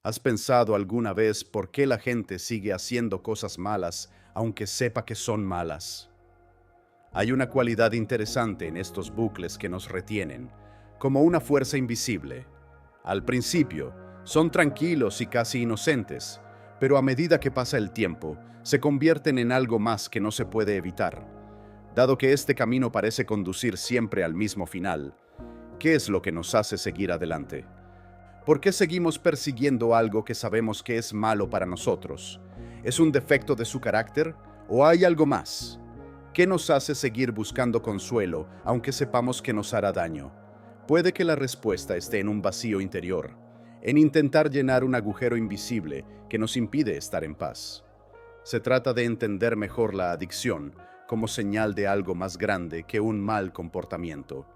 ¿Has pensado alguna vez por qué la gente sigue haciendo cosas malas aunque sepa que son malas? Hay una cualidad interesante en estos bucles que nos retienen, como una fuerza invisible. Al principio, son tranquilos y casi inocentes, pero a medida que pasa el tiempo, se convierten en algo más que no se puede evitar. Dado que este camino parece conducir siempre al mismo final, ¿qué es lo que nos hace seguir adelante? ¿Por qué seguimos persiguiendo algo que sabemos que es malo para nosotros? ¿Es un defecto de su carácter o hay algo más? ¿Qué nos hace seguir buscando consuelo aunque sepamos que nos hará daño? Puede que la respuesta esté en un vacío interior, en intentar llenar un agujero invisible que nos impide estar en paz. Se trata de entender mejor la adicción como señal de algo más grande que un mal comportamiento.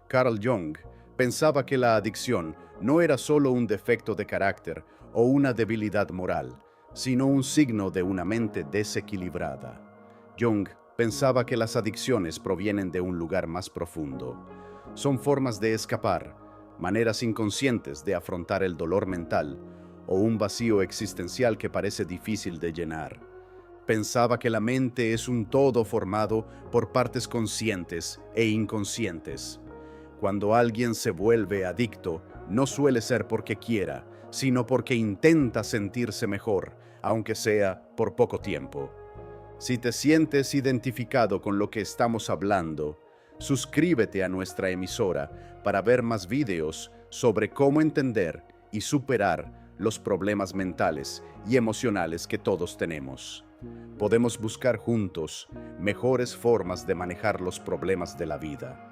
Carl Jung pensaba que la adicción no era solo un defecto de carácter o una debilidad moral, sino un signo de una mente desequilibrada. Jung pensaba que las adicciones provienen de un lugar más profundo. Son formas de escapar, maneras inconscientes de afrontar el dolor mental o un vacío existencial que parece difícil de llenar. Pensaba que la mente es un todo formado por partes conscientes e inconscientes. Cuando alguien se vuelve adicto, no suele ser porque quiera, sino porque intenta sentirse mejor, aunque sea por poco tiempo. Si te sientes identificado con lo que estamos hablando, suscríbete a nuestra emisora para ver más videos sobre cómo entender y superar los problemas mentales y emocionales que todos tenemos. Podemos buscar juntos mejores formas de manejar los problemas de la vida.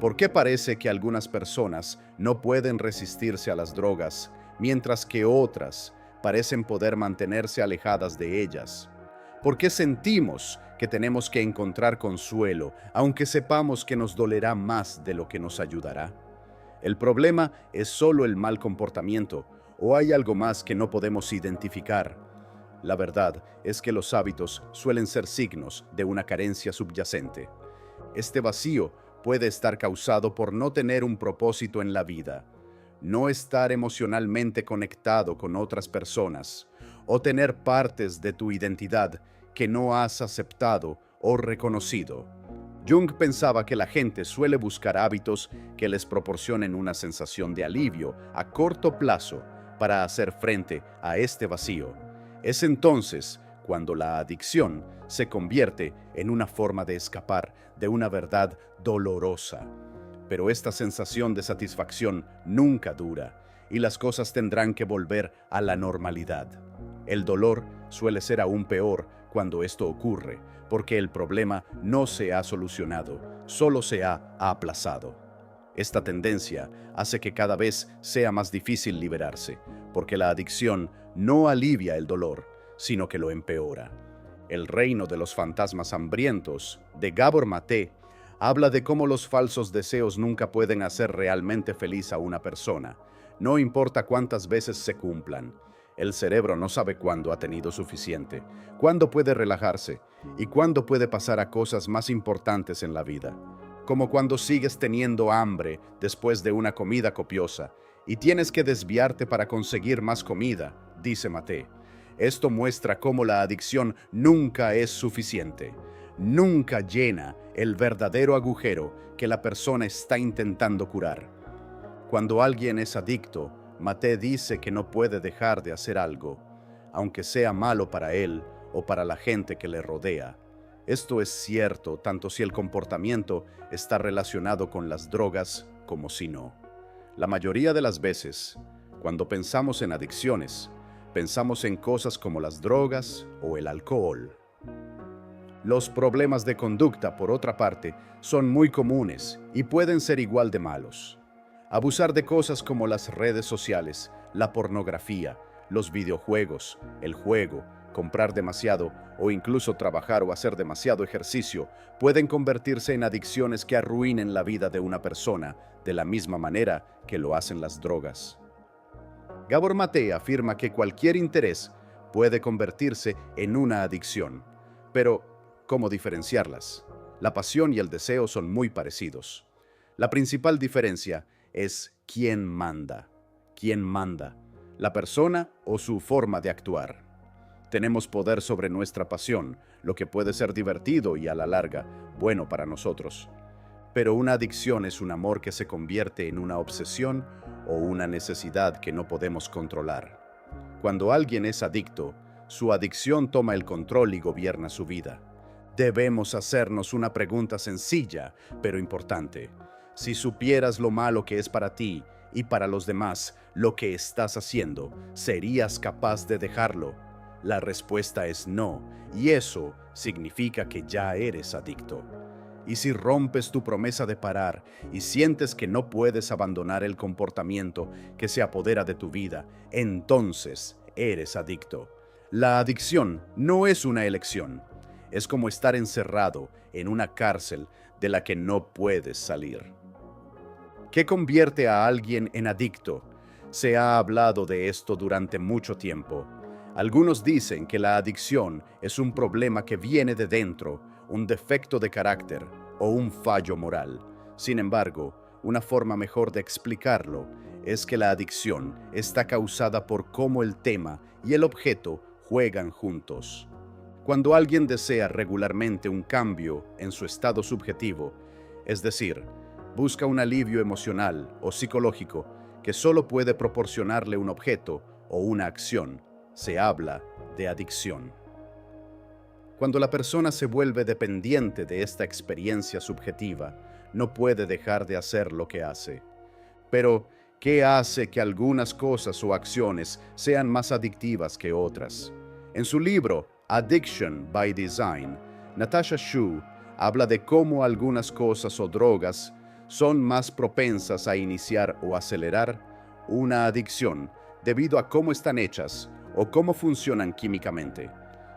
¿Por qué parece que algunas personas no pueden resistirse a las drogas, mientras que otras parecen poder mantenerse alejadas de ellas? ¿Por qué sentimos que tenemos que encontrar consuelo, aunque sepamos que nos dolerá más de lo que nos ayudará? ¿El problema es solo el mal comportamiento o hay algo más que no podemos identificar? La verdad es que los hábitos suelen ser signos de una carencia subyacente. Este vacío puede estar causado por no tener un propósito en la vida, no estar emocionalmente conectado con otras personas o tener partes de tu identidad que no has aceptado o reconocido. Jung pensaba que la gente suele buscar hábitos que les proporcionen una sensación de alivio a corto plazo para hacer frente a este vacío. Es entonces cuando la adicción se convierte en una forma de escapar de una verdad dolorosa. Pero esta sensación de satisfacción nunca dura y las cosas tendrán que volver a la normalidad. El dolor suele ser aún peor cuando esto ocurre, porque el problema no se ha solucionado, solo se ha aplazado. Esta tendencia hace que cada vez sea más difícil liberarse, porque la adicción no alivia el dolor, sino que lo empeora. El reino de los fantasmas hambrientos, de Gabor Maté, habla de cómo los falsos deseos nunca pueden hacer realmente feliz a una persona, no importa cuántas veces se cumplan. El cerebro no sabe cuándo ha tenido suficiente, cuándo puede relajarse y cuándo puede pasar a cosas más importantes en la vida. Como cuando sigues teniendo hambre después de una comida copiosa y tienes que desviarte para conseguir más comida, dice Maté. Esto muestra cómo la adicción nunca es suficiente, nunca llena el verdadero agujero que la persona está intentando curar. Cuando alguien es adicto, Maté dice que no puede dejar de hacer algo, aunque sea malo para él o para la gente que le rodea. Esto es cierto tanto si el comportamiento está relacionado con las drogas como si no. La mayoría de las veces, cuando pensamos en adicciones, pensamos en cosas como las drogas o el alcohol. Los problemas de conducta, por otra parte, son muy comunes y pueden ser igual de malos. Abusar de cosas como las redes sociales, la pornografía, los videojuegos, el juego, comprar demasiado o incluso trabajar o hacer demasiado ejercicio pueden convertirse en adicciones que arruinen la vida de una persona de la misma manera que lo hacen las drogas. Gabor Maté afirma que cualquier interés puede convertirse en una adicción, pero ¿cómo diferenciarlas? La pasión y el deseo son muy parecidos. La principal diferencia es quién manda. ¿Quién manda? la persona o su forma de actuar. Tenemos poder sobre nuestra pasión, lo que puede ser divertido y a la larga bueno para nosotros. Pero una adicción es un amor que se convierte en una obsesión o una necesidad que no podemos controlar. Cuando alguien es adicto, su adicción toma el control y gobierna su vida. Debemos hacernos una pregunta sencilla, pero importante. Si supieras lo malo que es para ti y para los demás lo que estás haciendo, ¿serías capaz de dejarlo? La respuesta es no, y eso significa que ya eres adicto. Y si rompes tu promesa de parar y sientes que no puedes abandonar el comportamiento que se apodera de tu vida, entonces eres adicto. La adicción no es una elección. Es como estar encerrado en una cárcel de la que no puedes salir. ¿Qué convierte a alguien en adicto? Se ha hablado de esto durante mucho tiempo. Algunos dicen que la adicción es un problema que viene de dentro, un defecto de carácter o un fallo moral. Sin embargo, una forma mejor de explicarlo es que la adicción está causada por cómo el tema y el objeto juegan juntos. Cuando alguien desea regularmente un cambio en su estado subjetivo, es decir, busca un alivio emocional o psicológico que solo puede proporcionarle un objeto o una acción, se habla de adicción. Cuando la persona se vuelve dependiente de esta experiencia subjetiva, no puede dejar de hacer lo que hace. Pero, ¿qué hace que algunas cosas o acciones sean más adictivas que otras? En su libro Addiction by Design, Natasha Shu habla de cómo algunas cosas o drogas son más propensas a iniciar o acelerar una adicción debido a cómo están hechas o cómo funcionan químicamente.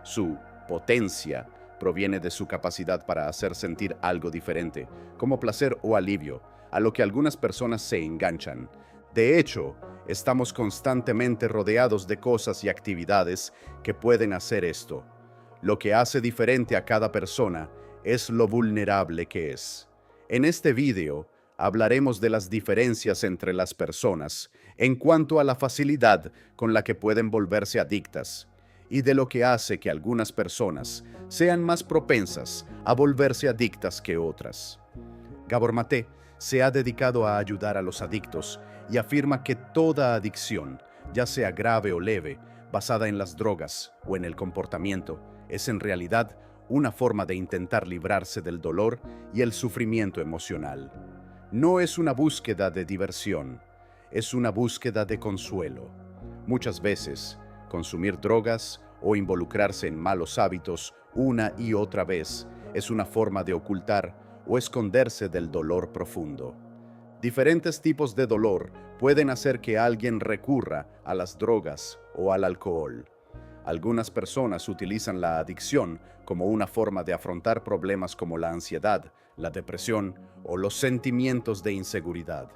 Su potencia proviene de su capacidad para hacer sentir algo diferente, como placer o alivio, a lo que algunas personas se enganchan. De hecho, estamos constantemente rodeados de cosas y actividades que pueden hacer esto. Lo que hace diferente a cada persona es lo vulnerable que es. En este video, hablaremos de las diferencias entre las personas en cuanto a la facilidad con la que pueden volverse adictas y de lo que hace que algunas personas sean más propensas a volverse adictas que otras. Gabor Maté se ha dedicado a ayudar a los adictos y afirma que toda adicción, ya sea grave o leve, basada en las drogas o en el comportamiento, es en realidad una forma de intentar librarse del dolor y el sufrimiento emocional. No es una búsqueda de diversión, es una búsqueda de consuelo. Muchas veces, consumir drogas o involucrarse en malos hábitos una y otra vez es una forma de ocultar o esconderse del dolor profundo. Diferentes tipos de dolor pueden hacer que alguien recurra a las drogas o al alcohol. Algunas personas utilizan la adicción como una forma de afrontar problemas como la ansiedad, la depresión o los sentimientos de inseguridad.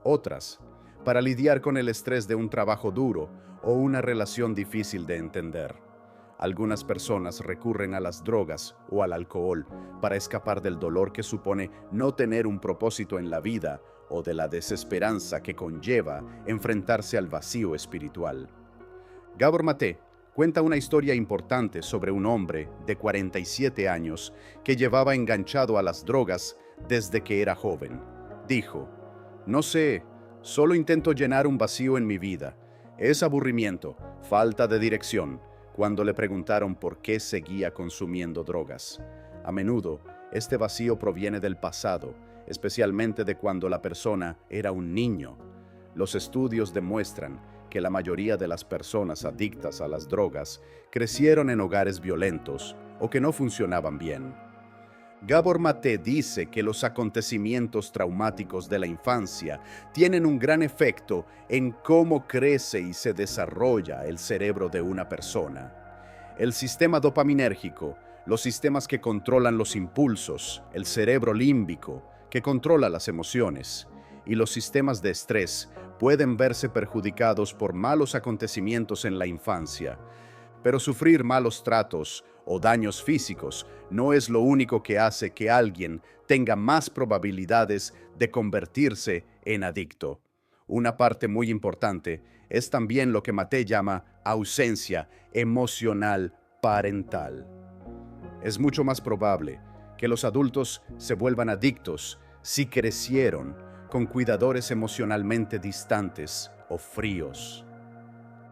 Otras, para lidiar con el estrés de un trabajo duro o una relación difícil de entender. Algunas personas recurren a las drogas o al alcohol para escapar del dolor que supone no tener un propósito en la vida o de la desesperanza que conlleva enfrentarse al vacío espiritual. Gabor Maté cuenta una historia importante sobre un hombre de 47 años que llevaba enganchado a las drogas desde que era joven. Dijo: "No sé, solo intento llenar un vacío en mi vida. Es aburrimiento, falta de dirección", cuando le preguntaron por qué seguía consumiendo drogas. A menudo, este vacío proviene del pasado, especialmente de cuando la persona era un niño. Los estudios demuestran que la mayoría de las personas adictas a las drogas crecieron en hogares violentos o que no funcionaban bien. Gabor Maté dice que los acontecimientos traumáticos de la infancia tienen un gran efecto en cómo crece y se desarrolla el cerebro de una persona. El sistema dopaminérgico, los sistemas que controlan los impulsos, el cerebro límbico, que controla las emociones, y los sistemas de estrés pueden verse perjudicados por malos acontecimientos en la infancia. Pero sufrir malos tratos o daños físicos no es lo único que hace que alguien tenga más probabilidades de convertirse en adicto. Una parte muy importante es también lo que Maté llama ausencia emocional parental. Es mucho más probable que los adultos se vuelvan adictos si crecieron con cuidadores emocionalmente distantes o fríos.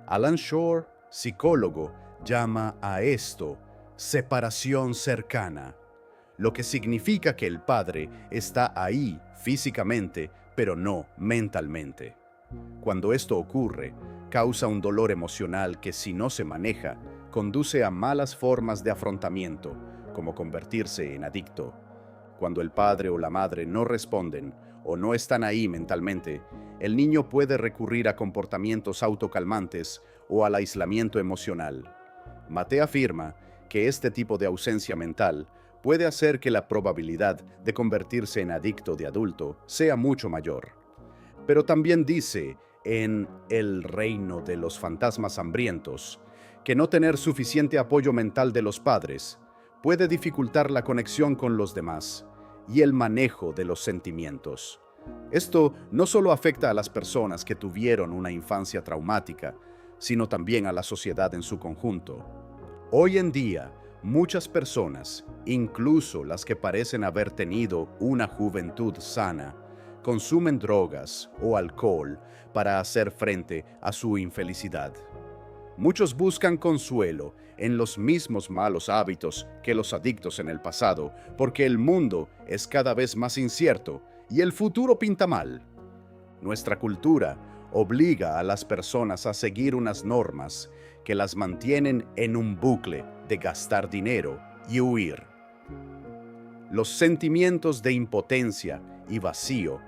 Alan Shore, psicólogo, llama a esto separación cercana, lo que significa que el padre está ahí físicamente, pero no mentalmente. Cuando esto ocurre, causa un dolor emocional que, si no se maneja, conduce a malas formas de afrontamiento, como convertirse en adicto. Cuando el padre o la madre no responden o no están ahí mentalmente, el niño puede recurrir a comportamientos autocalmantes o al aislamiento emocional. Maté afirma que este tipo de ausencia mental puede hacer que la probabilidad de convertirse en adicto de adulto sea mucho mayor. Pero también dice en El reino de los fantasmas hambrientos que no tener suficiente apoyo mental de los padres puede dificultar la conexión con los demás y el manejo de los sentimientos. Esto no solo afecta a las personas que tuvieron una infancia traumática, sino también a la sociedad en su conjunto. Hoy en día, muchas personas, incluso las que parecen haber tenido una juventud sana, consumen drogas o alcohol para hacer frente a su infelicidad. Muchos buscan consuelo en los mismos malos hábitos que los adictos en el pasado, porque el mundo es cada vez más incierto y el futuro pinta mal. Nuestra cultura obliga a las personas a seguir unas normas que las mantienen en un bucle de gastar dinero y huir. Los sentimientos de impotencia y vacío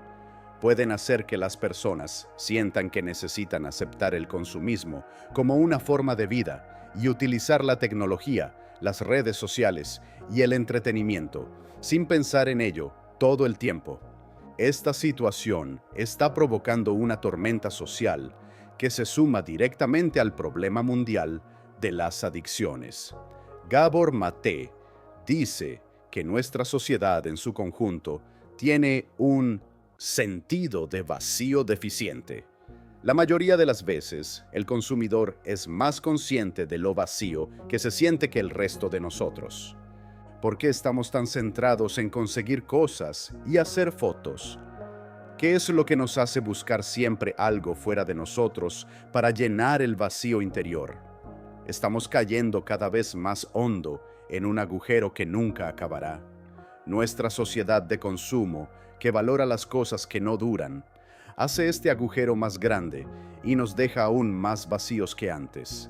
pueden hacer que las personas sientan que necesitan aceptar el consumismo como una forma de vida y utilizar la tecnología, las redes sociales y el entretenimiento sin pensar en ello todo el tiempo. Esta situación está provocando una tormenta social que se suma directamente al problema mundial de las adicciones. Gabor Maté dice que nuestra sociedad en su conjunto tiene un sentido de vacío deficiente. La mayoría de las veces, el consumidor es más consciente de lo vacío que se siente que el resto de nosotros. ¿Por qué estamos tan centrados en conseguir cosas y hacer fotos? ¿Qué es lo que nos hace buscar siempre algo fuera de nosotros para llenar el vacío interior? Estamos cayendo cada vez más hondo en un agujero que nunca acabará. Nuestra sociedad de consumo, que valora las cosas que no duran, hace este agujero más grande y nos deja aún más vacíos que antes.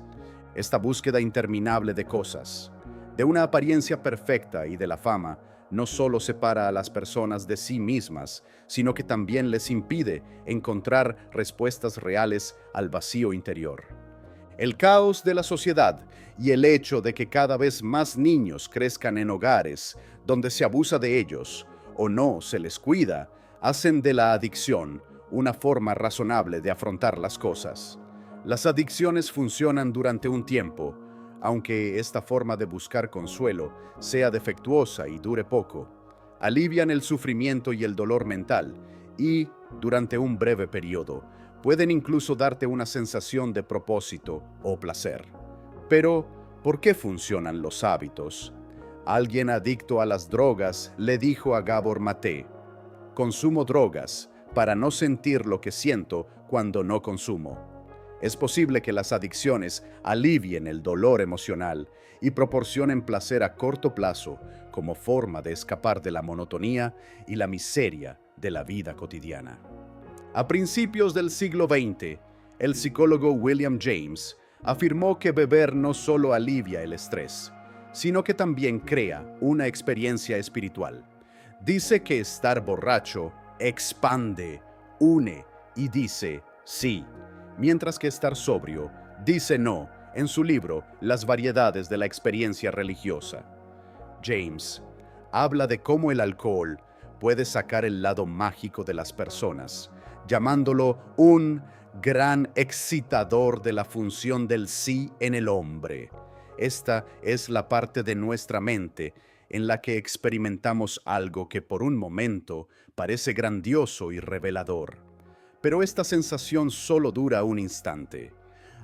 Esta búsqueda interminable de cosas, de una apariencia perfecta y de la fama, no solo separa a las personas de sí mismas, sino que también les impide encontrar respuestas reales al vacío interior. El caos de la sociedad y el hecho de que cada vez más niños crezcan en hogares donde se abusa de ellos o no se les cuida, hacen de la adicción una forma razonable de afrontar las cosas. Las adicciones funcionan durante un tiempo, aunque esta forma de buscar consuelo sea defectuosa y dure poco. Alivian el sufrimiento y el dolor mental y, durante un breve periodo, pueden incluso darte una sensación de propósito o placer. Pero, ¿por qué funcionan los hábitos? Alguien adicto a las drogas le dijo a Gabor Maté: "Consumo drogas para no sentir lo que siento cuando no consumo". Es posible que las adicciones alivien el dolor emocional y proporcionen placer a corto plazo como forma de escapar de la monotonía y la miseria de la vida cotidiana. A principios del siglo XX, el psicólogo William James afirmó que beber no solo alivia el estrés, sino que también crea una experiencia espiritual. Dice que estar borracho expande, une y dice sí, mientras que estar sobrio dice no en su libro Las variedades de la experiencia religiosa. James habla de cómo el alcohol puede sacar el lado mágico de las personas, llamándolo un gran excitador de la función del sí en el hombre. Esta es la parte de nuestra mente en la que experimentamos algo que por un momento parece grandioso y revelador, Pero esta sensación solo dura un instante.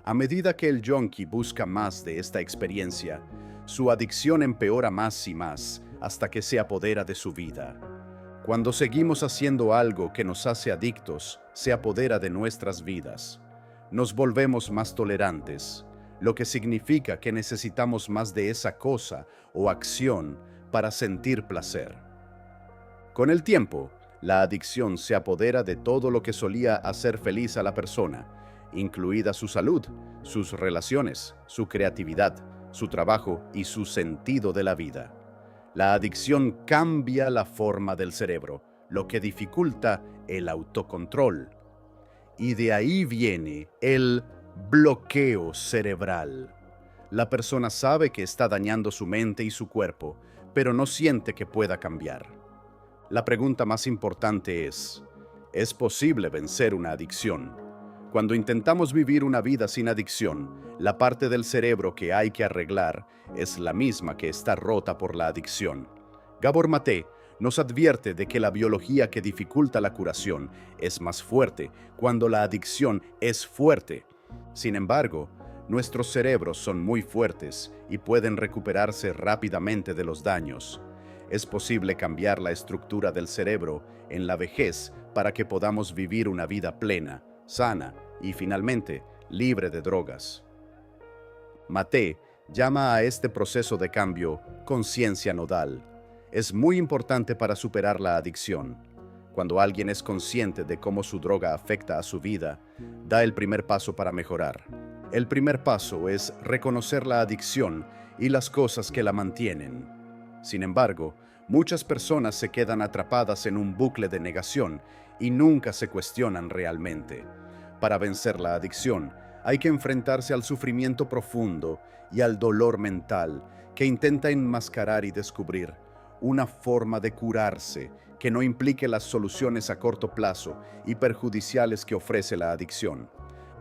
A medida que el yonki busca más de esta experiencia, su adicción empeora más y más hasta que se apodera de su vida. Cuando seguimos haciendo algo que nos hace adictos, se apodera de nuestras vidas. Nos volvemos más tolerantes, lo que significa que necesitamos más de esa cosa o acción para sentir placer. Con el tiempo, la adicción se apodera de todo lo que solía hacer feliz a la persona, incluida su salud, sus relaciones, su creatividad, su trabajo y su sentido de la vida. La adicción cambia la forma del cerebro, lo que dificulta el autocontrol. Y de ahí viene el bloqueo cerebral. La persona sabe que está dañando su mente y su cuerpo, pero no siente que pueda cambiar. La pregunta más importante ¿es posible vencer una adicción? Cuando intentamos vivir una vida sin adicción, la parte del cerebro que hay que arreglar es la misma que está rota por la adicción. Gabor Maté nos advierte de que la biología que dificulta la curación es más fuerte cuando la adicción es fuerte. Sin embargo, nuestros cerebros son muy fuertes y pueden recuperarse rápidamente de los daños. Es posible cambiar la estructura del cerebro en la vejez para que podamos vivir una vida plena, sana y finalmente libre de drogas. Maté llama a este proceso de cambio conciencia nodal. Es muy importante para superar la adicción. Cuando alguien es consciente de cómo su droga afecta a su vida, da el primer paso para mejorar. El primer paso es reconocer la adicción y las cosas que la mantienen. Sin embargo, muchas personas se quedan atrapadas en un bucle de negación y nunca se cuestionan realmente. Para vencer la adicción, hay que enfrentarse al sufrimiento profundo y al dolor mental que intenta enmascarar y descubrir una forma de curarse que no implique las soluciones a corto plazo y perjudiciales que ofrece la adicción.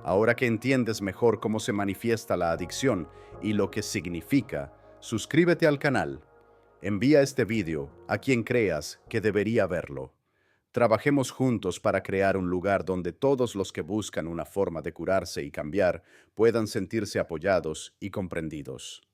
Ahora que entiendes mejor cómo se manifiesta la adicción y lo que significa, suscríbete al canal. Envía este video a quien creas que debería verlo. Trabajemos juntos para crear un lugar donde todos los que buscan una forma de curarse y cambiar puedan sentirse apoyados y comprendidos.